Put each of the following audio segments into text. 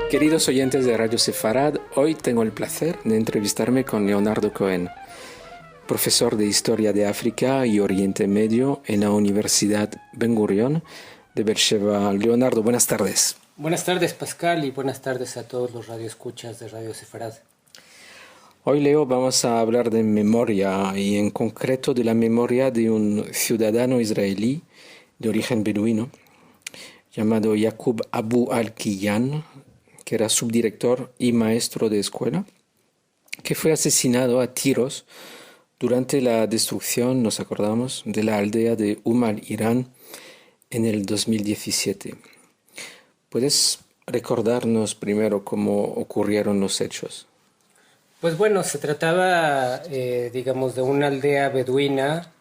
Queridos oyentes de Radio Sefarad, hoy tengo el placer de entrevistarme con Leonardo Cohen, profesor de Historia de África y Oriente Medio en la Universidad Ben Gurion de Beersheba. Leonardo, buenas tardes. Buenas tardes, Pascal, y buenas tardes a todos los radioescuchas de Radio Sefarad. Hoy, Leo, vamos a hablar de memoria y en concreto de la memoria de un ciudadano israelí de origen beduino llamado Yaqub Abu Al-Kiyan, que era subdirector y maestro de escuela, que fue asesinado a tiros durante la destrucción, nos acordamos, de la aldea de Irán en el 2017. ¿Puedes recordarnos primero cómo ocurrieron los hechos? Pues bueno, se trataba, de una aldea beduina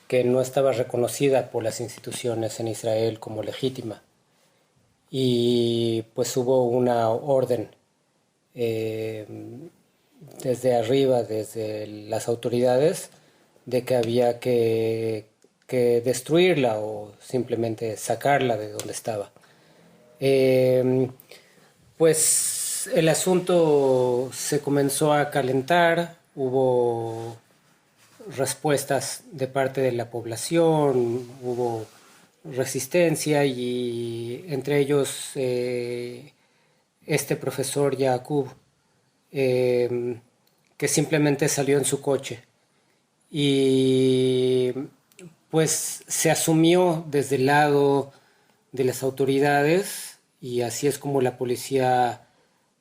que no estaba reconocida por las instituciones en Israel como legítima. Y pues hubo una orden desde arriba, desde las autoridades, de que había que destruirla o simplemente sacarla de donde estaba. Pues el asunto se comenzó a calentar, hubo respuestas de parte de la población, hubo resistencia y entre ellos este profesor Yaqub, que simplemente salió en su coche y pues se asumió desde el lado de las autoridades, y así es como la policía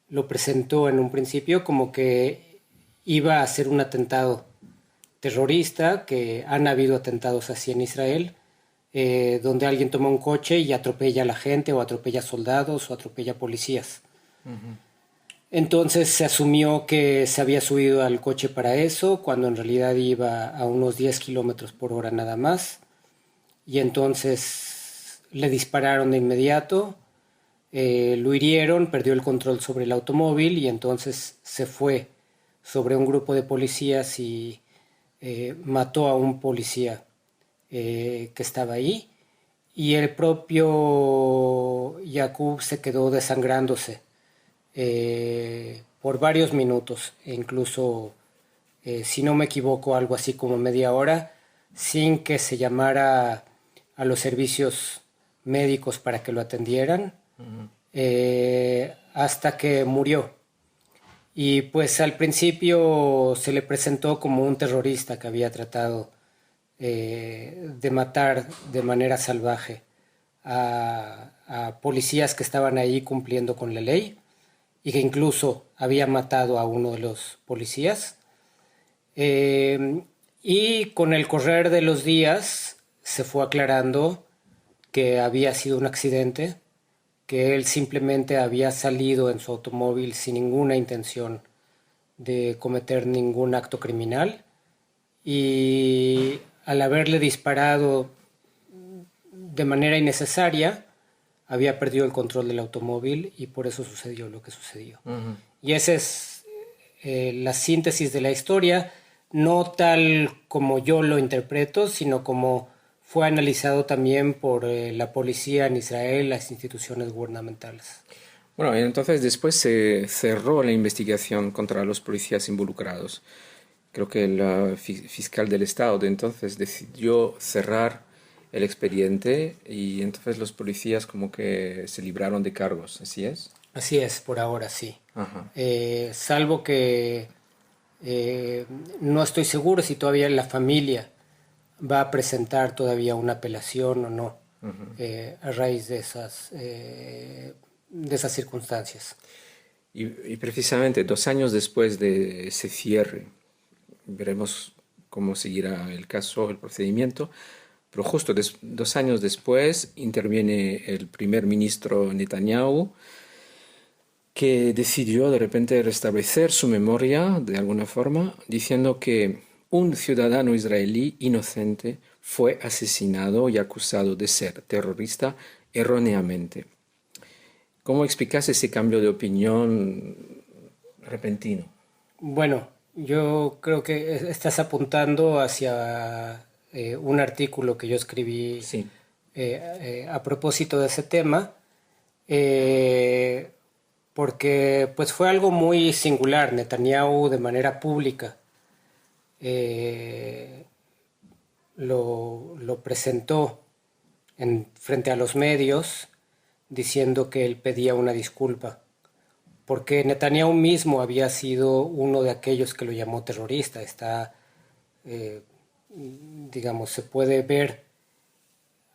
lo presentó en un principio, como que iba a ser un atentado terrorista, que han habido atentados así en Israel, donde alguien toma un coche y atropella a la gente, o atropella soldados, o atropella policías. Uh-huh. Entonces se asumió que se había subido al coche para eso, cuando en realidad iba a unos 10 kilómetros por hora nada más. Y entonces le dispararon de inmediato, lo hirieron, perdió el control sobre el automóvil y entonces se fue sobre un grupo de policías y mató a un policía que estaba ahí, y el propio Yaqub se quedó desangrándose por varios minutos, e incluso, si no me equivoco, algo así como media hora, sin que se llamara a los servicios médicos para que lo atendieran, hasta que murió. Y pues al principio se le presentó como un terrorista que había tratado de matar de manera salvaje a policías que estaban ahí cumpliendo con la ley, y que incluso había matado a uno de los policías. Y con el correr de los días se fue aclarando que había sido un accidente, que él simplemente había salido en su automóvil sin ninguna intención de cometer ningún acto criminal, y al haberle disparado de manera innecesaria, había perdido el control del automóvil, y por eso sucedió lo que sucedió. Uh-huh. Y esa es la síntesis de la historia, no tal como yo lo interpreto, sino como fue analizado también por la policía en Israel, las instituciones gubernamentales. Bueno, entonces después se cerró la investigación contra los policías involucrados. Creo que el fiscal del Estado de entonces decidió cerrar el expediente, y entonces los policías como que se libraron de cargos, ¿así es? Así es, por ahora sí. Salvo que no estoy seguro si todavía la familia va a presentar todavía una apelación o no, a raíz de esas circunstancias. Y precisamente 2 años después de ese cierre, veremos cómo seguirá el caso, el procedimiento, pero justo 2 años después interviene el primer ministro Netanyahu, que decidió de repente restablecer su memoria de alguna forma, diciendo que un ciudadano israelí inocente fue asesinado y acusado de ser terrorista erróneamente. ¿Cómo explicas ese cambio de opinión repentino? Bueno, yo creo que estás apuntando hacia un artículo que yo escribí Sí. a propósito de ese tema, porque pues fue algo muy singular. Netanyahu de manera pública eh, lo presentó frente a los medios diciendo que él pedía una disculpa, porque Netanyahu mismo había sido uno de aquellos que lo llamó terrorista. Está, digamos, se puede ver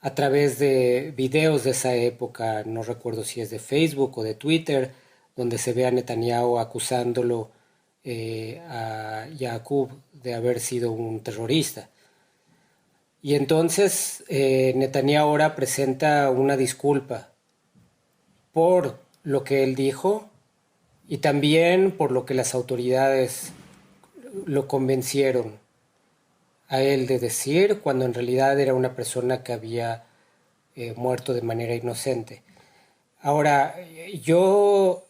a través de videos de esa época, no recuerdo si es de Facebook o de Twitter, donde se ve a Netanyahu acusándolo a Yaakov de haber sido un terrorista. Y entonces Netanyahu ahora presenta una disculpa por lo que él dijo y también por lo que las autoridades lo convencieron a él de decir, cuando en realidad era una persona que había muerto de manera inocente. Ahora, yo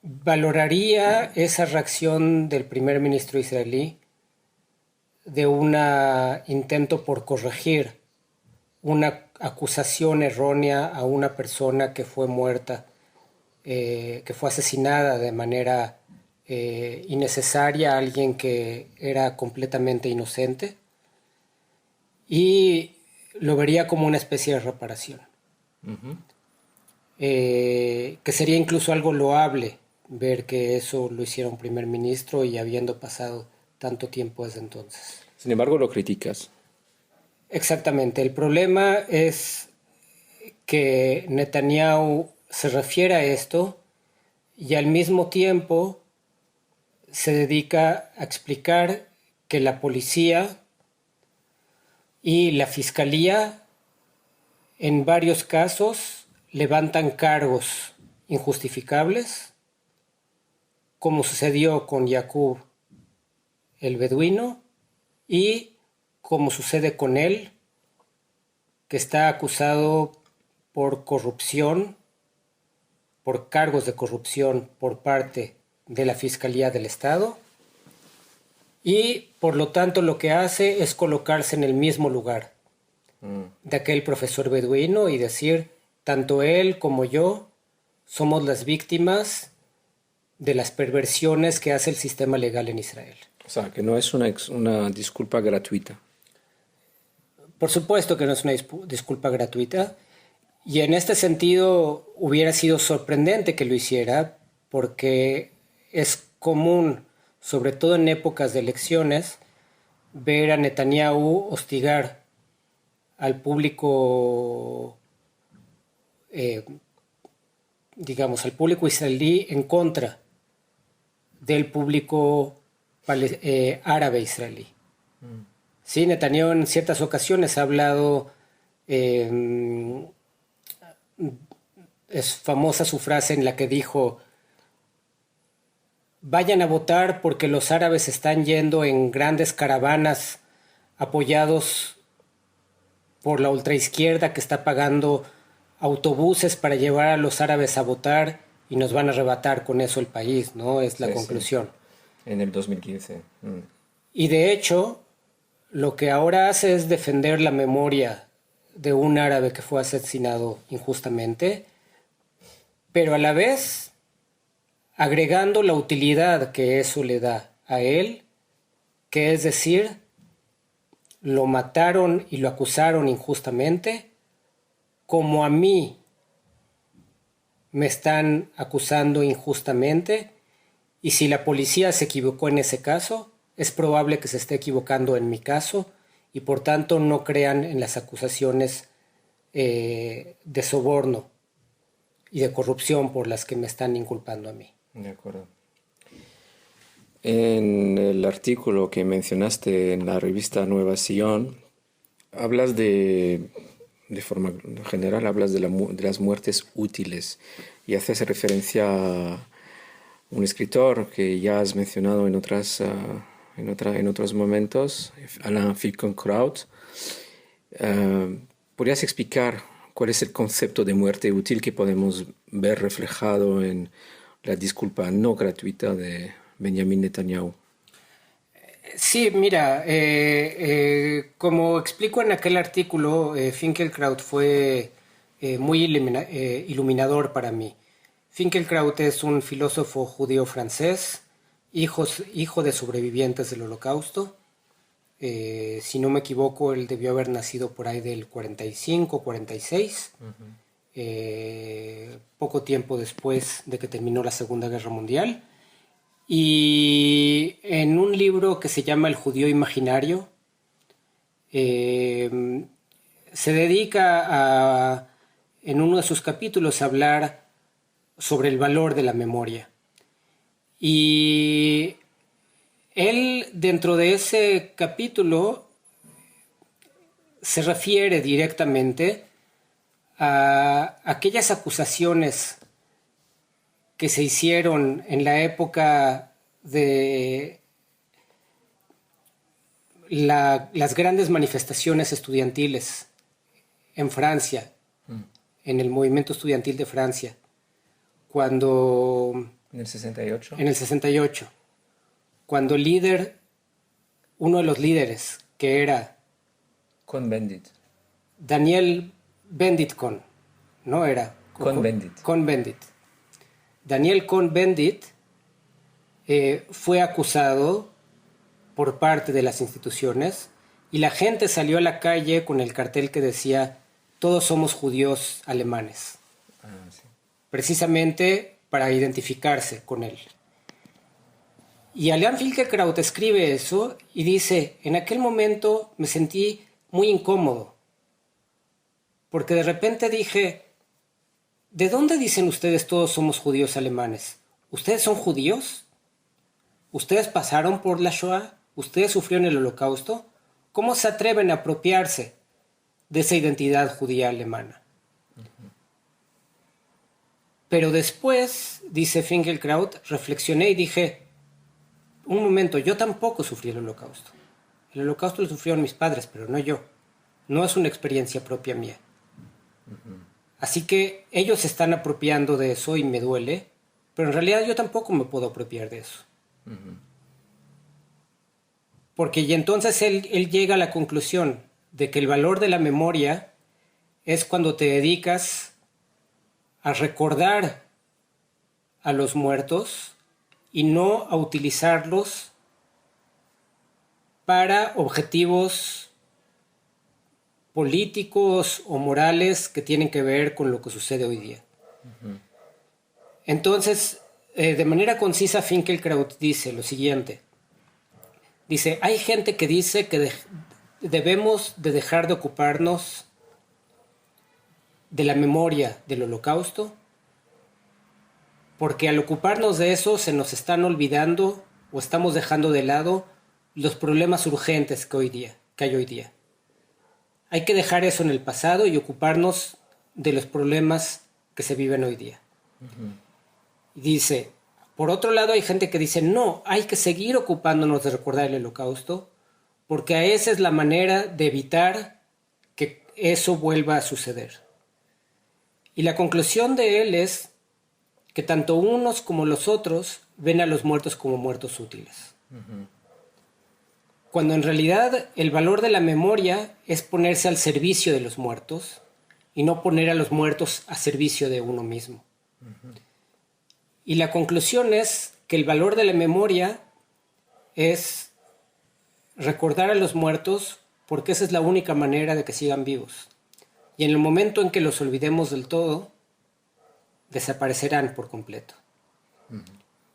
valoraría esa reacción del primer ministro israelí de un intento por corregir una acusación errónea a una persona que fue muerta, que fue asesinada de manera innecesaria, a alguien que era completamente inocente, y lo vería como una especie de reparación. Ujú. Que sería incluso algo loable ver que eso lo hiciera un primer ministro y habiendo pasado tanto tiempo desde entonces. Sin embargo, lo criticas. Exactamente. El problema es que Netanyahu se refiere a esto y al mismo tiempo se dedica a explicar que la policía y la fiscalía en varios casos levantan cargos injustificables, como sucedió con Yaakov el beduino y como sucede con él, que está acusado por corrupción, por cargos de corrupción por parte de la Fiscalía del Estado, y por lo tanto lo que hace es colocarse en el mismo lugar de aquel profesor beduino y decir, tanto él como yo somos las víctimas de las perversiones que hace el sistema legal en Israel. O sea, que no es una disculpa gratuita. Por supuesto que no es una disculpa gratuita, y en este sentido hubiera sido sorprendente que lo hiciera, porque es común, sobre todo en épocas de elecciones, ver a Netanyahu hostigar al público, digamos, al público israelí en contra del público árabe israelí. Sí, Netanyahu en ciertas ocasiones ha hablado, es famosa su frase en la que dijo, vayan a votar porque los árabes están yendo en grandes caravanas apoyados por la ultraizquierda que está pagando autobuses para llevar a los árabes a votar y nos van a arrebatar con eso el país, ¿no? Es la conclusión. Sí. En el 2015. Y de hecho, lo que ahora hace es defender la memoria de un árabe que fue asesinado injustamente, pero a la vez agregando la utilidad que eso le da a él, que es decir, lo mataron y lo acusaron injustamente, como a mí me están acusando injustamente, y si la policía se equivocó en ese caso, es probable que se esté equivocando en mi caso, y por tanto no crean en las acusaciones de soborno y de corrupción por las que me están inculpando a mí. De acuerdo. En el artículo que mencionaste en la revista Nueva Sion, hablas de forma general, hablas de las muertes útiles y haces referencia a un escritor que ya has mencionado en otros momentos, Alain Finkielkraut. ¿Podrías explicar cuál es el concepto de muerte útil que podemos ver reflejado en la disculpa no gratuita de Benjamin Netanyahu? Sí, mira, como explico en aquel artículo, Finkelkraut fue muy iluminador para mí. Finkelkraut es un filósofo judío francés, hijo de sobrevivientes del Holocausto. Si no me equivoco, él debió haber nacido por ahí del 45, 46, poco tiempo después de que terminó la Segunda Guerra Mundial. Y en un libro que se llama El judío imaginario, eh, se dedica en uno de sus capítulos a hablar sobre el valor de la memoria. Y él, dentro de ese capítulo, se refiere directamente a aquellas acusaciones que se hicieron en la época de las grandes manifestaciones estudiantiles en Francia, en el movimiento estudiantil de Francia, cuando En el 68. en el 68, cuando uno de los líderes, que era Cohn-Bendit. Daniel Bendit-Cohn, ¿no? Era Cohn-Bendit. Cohn-Bendit. Daniel Cohn-Bendit fue acusado por parte de las instituciones y la gente salió a la calle con el cartel que decía todos somos judíos alemanes, Sí. precisamente para identificarse con él. Y Alain Finkielkraut escribe eso y dice, en aquel momento me sentí muy incómodo, porque de repente dije, ¿de dónde dicen ustedes todos somos judíos alemanes? ¿Ustedes son judíos? ¿Ustedes pasaron por la Shoah? ¿Ustedes sufrieron el Holocausto? ¿Cómo se atreven a apropiarse de esa identidad judía alemana? Pero después, dice Finkielkraut, reflexioné y dije, un momento, yo tampoco sufrí el Holocausto. El Holocausto lo sufrieron mis padres, pero no yo. No es una experiencia propia mía. Así que ellos se están apropiando de eso y me duele, pero en realidad yo tampoco me puedo apropiar de eso. Porque y entonces él llega a la conclusión de que el valor de la memoria es cuando te dedicas a recordar a los muertos y no a utilizarlos para objetivos políticos o morales que tienen que ver con lo que sucede hoy día. Entonces, de manera concisa, Finkielkraut dice lo siguiente. Dice, hay gente que dice que debemos de dejar de ocuparnos de la memoria del Holocausto, porque al ocuparnos de eso se nos están olvidando o estamos dejando de lado los problemas urgentes que hay hoy día. Hay que dejar eso en el pasado y ocuparnos de los problemas que se viven hoy día. Dice, por otro lado hay gente que dice, no, hay que seguir ocupándonos de recordar el Holocausto, porque esa es la manera de evitar que eso vuelva a suceder. Y la conclusión de él es que tanto unos como los otros ven a los muertos como muertos útiles. Cuando en realidad el valor de la memoria es ponerse al servicio de los muertos y no poner a los muertos a servicio de uno mismo. Y la conclusión es que el valor de la memoria es recordar a los muertos porque esa es la única manera de que sigan vivos. Y en el momento en que los olvidemos del todo, desaparecerán por completo.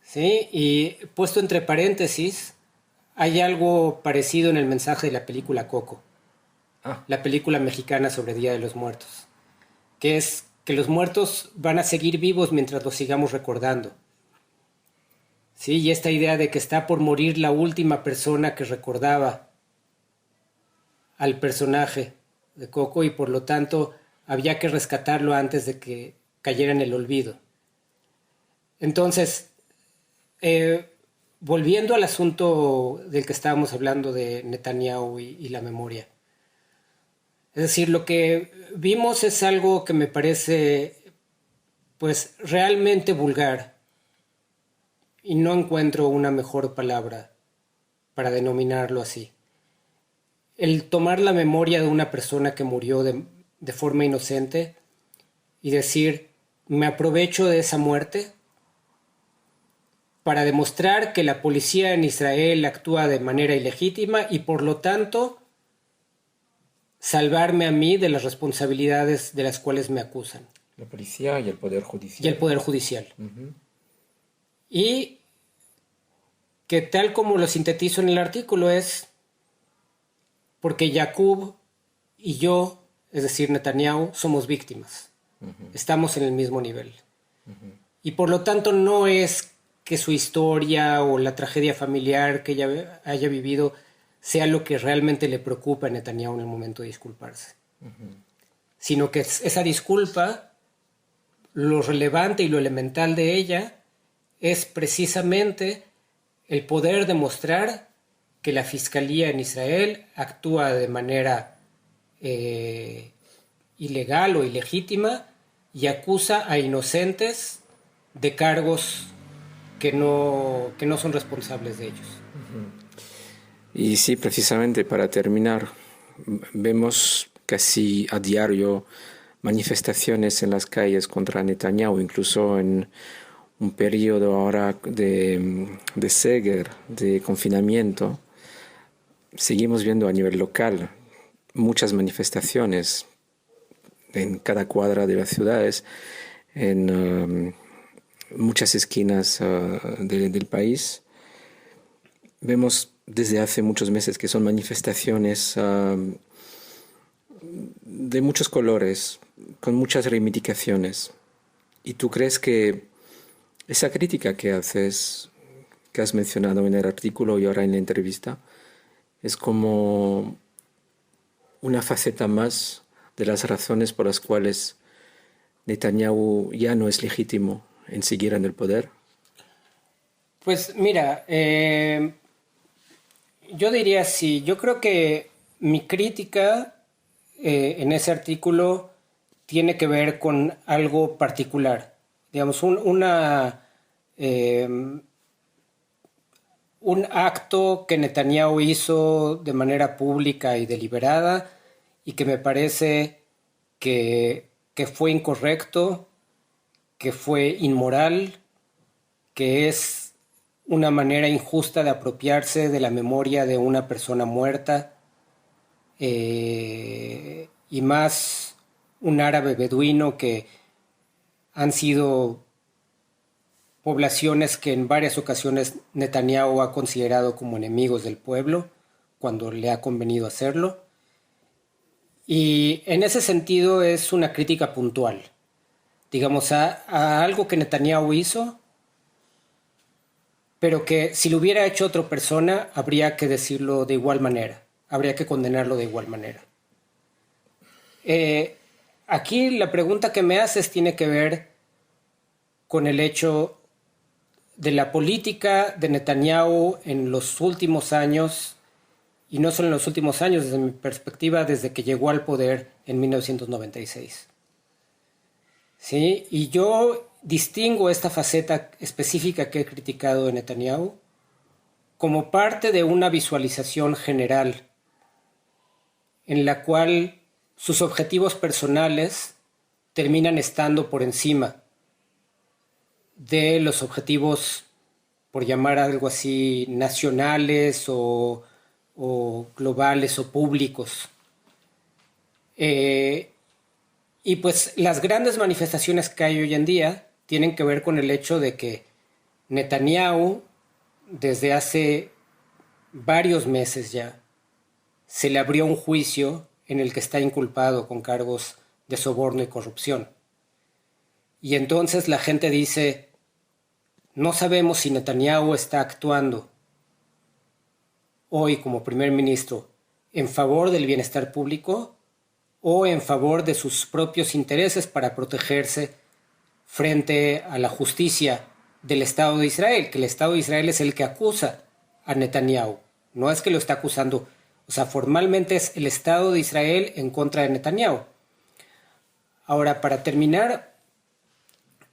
¿Sí? Y puesto entre paréntesis, hay algo parecido en el mensaje de la película Coco, la película mexicana sobre Día de los Muertos, que es que los muertos van a seguir vivos mientras los sigamos recordando. ¿Sí? Y esta idea de que está por morir la última persona que recordaba al personaje de Coco y por lo tanto había que rescatarlo antes de que cayera en el olvido. Entonces, volviendo al asunto del que estábamos hablando de Netanyahu y la memoria. Es decir, lo que vimos es algo que me parece pues realmente vulgar y no encuentro una mejor palabra para denominarlo así. El tomar la memoria de una persona que murió de forma inocente y decir, me aprovecho de esa muerte para demostrar que la policía en Israel actúa de manera ilegítima y por lo tanto salvarme a mí de las responsabilidades de las cuales me acusan. La policía y el Poder Judicial. Y el Poder Judicial. Y que tal como lo sintetizo en el artículo es porque Jacob y yo, es decir, Netanyahu, somos víctimas. Estamos en el mismo nivel. Y por lo tanto no es que su historia o la tragedia familiar que ella haya vivido sea lo que realmente le preocupa a Netanyahu en el momento de disculparse. Sino que esa disculpa, lo relevante y lo elemental de ella es precisamente el poder demostrar que la fiscalía en Israel actúa de manera ilegal o ilegítima y acusa a inocentes de cargos que no son responsables de ellos. Y sí, precisamente para terminar, vemos casi a diario manifestaciones en las calles contra Netanyahu, incluso en un periodo ahora de Seger, de confinamiento. Seguimos viendo a nivel local muchas manifestaciones en cada cuadra de las ciudades, en muchas esquinas del país. Vemos desde hace muchos meses que son manifestaciones de muchos colores, con muchas reivindicaciones. ¿Y tú crees que esa crítica que haces, que has mencionado en el artículo y ahora en la entrevista, es como una faceta más de las razones por las cuales Netanyahu ya no es legítimo en seguir en el poder? Pues mira, yo diría sí. Yo creo que mi crítica en ese artículo tiene que ver con algo particular. Digamos, un acto que Netanyahu hizo de manera pública y deliberada y que me parece que fue incorrecto, que fue inmoral, que es una manera injusta de apropiarse de la memoria de una persona muerta, y más un árabe beduino que han sido poblaciones que en varias ocasiones Netanyahu ha considerado como enemigos del pueblo cuando le ha convenido hacerlo. Y en ese sentido es una crítica puntual, digamos, a algo que Netanyahu hizo, pero que si lo hubiera hecho otra persona habría que decirlo de igual manera, habría que condenarlo de igual manera. Aquí la pregunta que me haces tiene que ver con el hecho de la política de Netanyahu en los últimos años, y no solo en los últimos años, desde mi perspectiva, desde que llegó al poder en 1996. ¿Sí? Y yo distingo esta faceta específica que he criticado de Netanyahu como parte de una visualización general en la cual sus objetivos personales terminan estando por encima de los objetivos, por llamar algo así, nacionales o globales o públicos. Y pues las grandes manifestaciones que hay hoy en día tienen que ver con el hecho de que Netanyahu, desde hace varios meses ya, se le abrió un juicio en el que está inculpado con cargos de soborno y corrupción. Y entonces la gente dice, no sabemos si Netanyahu está actuando hoy como primer ministro en favor del bienestar público o en favor de sus propios intereses para protegerse frente a la justicia del Estado de Israel, que el Estado de Israel es el que acusa a Netanyahu. No es que lo está acusando, o sea, formalmente es el Estado de Israel en contra de Netanyahu. Ahora, para terminar,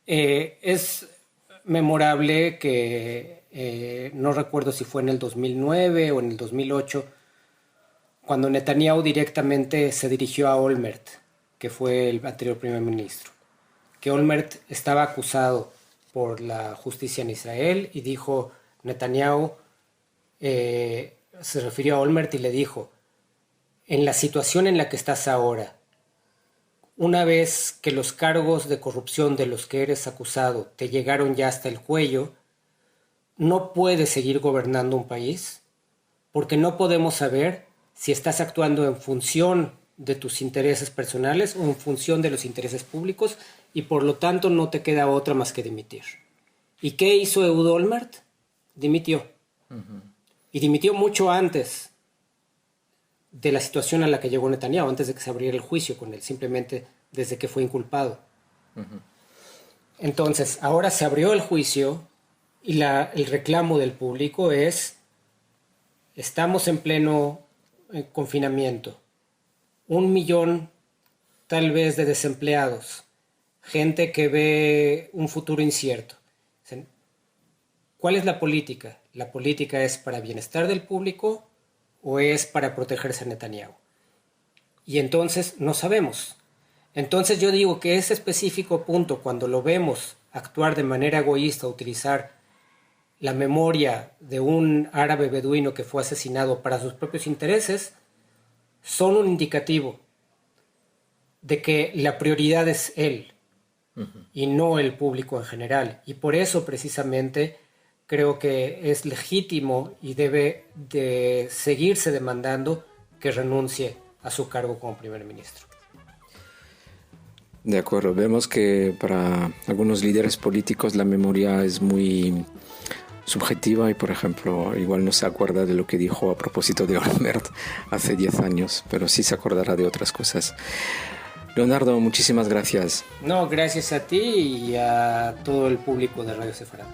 es memorable que no recuerdo si fue en el 2009 o en el 2008, cuando Netanyahu directamente se dirigió a Olmert, que fue el anterior primer ministro, que Olmert estaba acusado por la justicia en Israel y dijo, Netanyahu se refirió a Olmert y le dijo, en la situación en la que estás ahora, una vez que los cargos de corrupción de los que eres acusado te llegaron ya hasta el cuello, no puedes seguir gobernando un país porque no podemos saber si estás actuando en función de tus intereses personales o en función de los intereses públicos y por lo tanto no te queda otra más que dimitir. ¿Y qué hizo Ehud Olmert? Dimitió. Y dimitió mucho antes de la situación a la que llegó Netanyahu, antes de que se abriera el juicio con él, simplemente desde que fue inculpado. Entonces, ahora se abrió el juicio y el reclamo del público es, estamos en pleno confinamiento, 1 millón tal vez de desempleados, gente que ve un futuro incierto. ¿Cuál es la política? ¿La política es para bienestar del público o es para protegerse a Netanyahu? Y entonces no sabemos. Entonces yo digo que ese específico punto, cuando lo vemos actuar de manera egoísta, utilizar la memoria de un árabe beduino que fue asesinado para sus propios intereses, son un indicativo de que la prioridad es él y no el público en general. Y por eso precisamente creo que es legítimo y debe de seguirse demandando que renuncie a su cargo como primer ministro. De acuerdo, vemos que para algunos líderes políticos la memoria es muy subjetiva y, por ejemplo, igual no se acuerda de lo que dijo a propósito de Olmert hace 10 años, pero sí se acordará de otras cosas. Leonardo, muchísimas gracias. No, gracias a ti y a todo el público de Radio Sefarad.